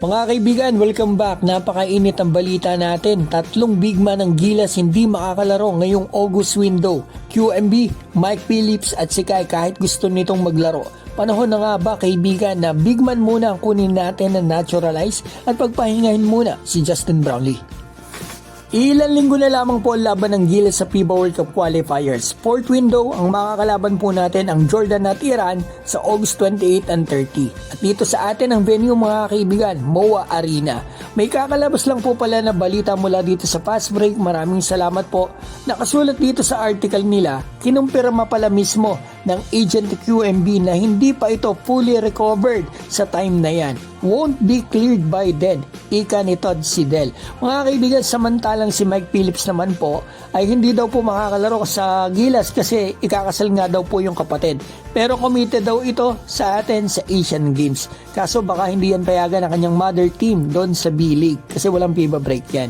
Mga kaibigan, welcome back. Napakainit ang balita natin. Tatlong big man ng Gilas hindi makakalaro ngayong August window. QMB, Mike Phillips at si Kai kahit gusto nitong maglaro. Panahon na nga ba kaibigan na big man muna ang kunin natin na naturalize at pagpahingahin muna si Justin Brownlee. Ilang linggo na lamang po ang laban ng Gilas sa FIBA World Cup Qualifiers. Fourth window, ang makakalaban po natin ang Jordan at Iran sa August 28 and 30. At dito sa atin ang venue mga kaibigan, MOA Arena. May kakalabas lang po pala na balita mula dito sa fast break. Maraming salamat po. Nakasulat dito sa article nila, kinumpirma pala mismo ng agent QMB na hindi pa ito fully recovered sa time na yan. Won't be cleared by then, ika ni Todd Siddell. Mga kaibigan, samantalang si Mike Phillips naman po ay hindi daw po makakalaro sa Gilas kasi ikakasal nga daw po yung kapatid. Pero committed daw ito sa atin sa Asian Games. Kaso baka hindi yan payagan ng kanyang mother team doon sa B-League kasi walang FIBA break yan.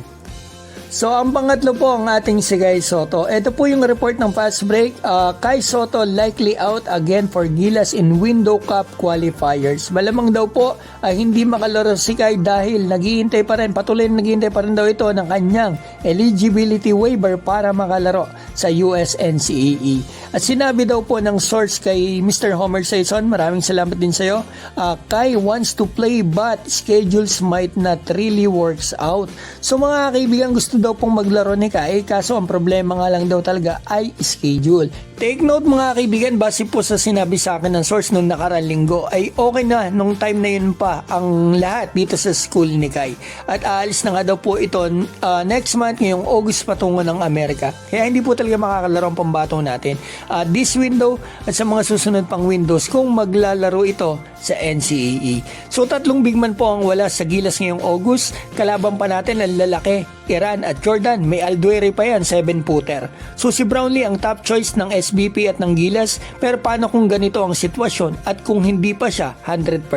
So ang pangatlo po ang ating si Kai Sotto. Ito po yung report ng fast break. Kai Sotto likely out again for Gilas in Window Cup qualifiers. Malamang daw po ay hindi makalaro si Kai dahil patuloy naghihintay pa rin daw ito ng kanyang eligibility waiver para makalaro sa USNCAA. At sinabi daw po ng source kay Mr. Homer Saison, maraming salamat din sa iyo. Kai wants to play but schedules might not really works out. So mga kaibigan, gusto daw pong maglaro ni Kai, kaso ang problema nga lang daw talaga ay schedule. Take note mga kaibigan, base po sa sinabi sa akin ng source nung nakarang linggo ay okay na nung time na yun pa ang lahat dito sa school ni Kai. At aalis na nga daw po ito next month ngayong August patungo ng Amerika. Kaya hindi po talaga makakalaro ang pambato natin. This window at sa mga susunod pang windows kung maglalaro ito sa NCAA. So tatlong big man po ang wala sa Gilas ngayong August. Kalaban pa natin ang lalaki, Iran at Jordan. May Alduere pa yan, 7-footer. So si Brownlee ang top choice ng SBP at ng Gilas. Pero paano kung ganito ang sitwasyon at kung hindi pa siya 100%?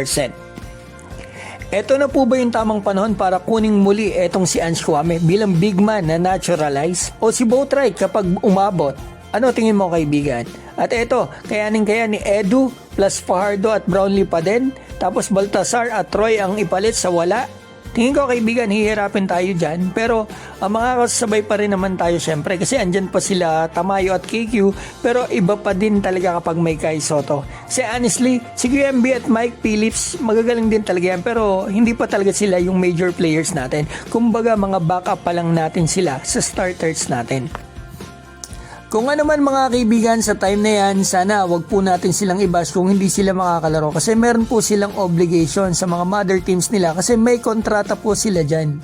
Eto na po ba yung tamang panahon para kuning muli etong si Ange Kouame bilang big man na naturalize? O si Boatwright kapag umabot? Ano tingin mo kaibigan? At eto, kayanin kaya ni Edu plus Fajardo at Brownlee pa din? Tapos Baltasar at Troy ang ipalit sa wala? Tingin ko kaibigan, hihirapin tayo dyan. Pero makakasabay pa rin naman tayo syempre kasi andyan pa sila Tamayo at KQ. Pero iba pa din talaga kapag may Kai Sotto. Kasi honestly, si QMB at Mike Phillips magagaling din talaga yan. Pero hindi pa talaga sila yung major players natin. Kumbaga mga backup pa lang natin sila sa starters natin. Kung ano man mga kaibigan sa time na yan, sana wag po natin silang i-bash kung hindi sila makakalaro kasi meron po silang obligation sa mga mother teams nila kasi may kontrata po sila dyan.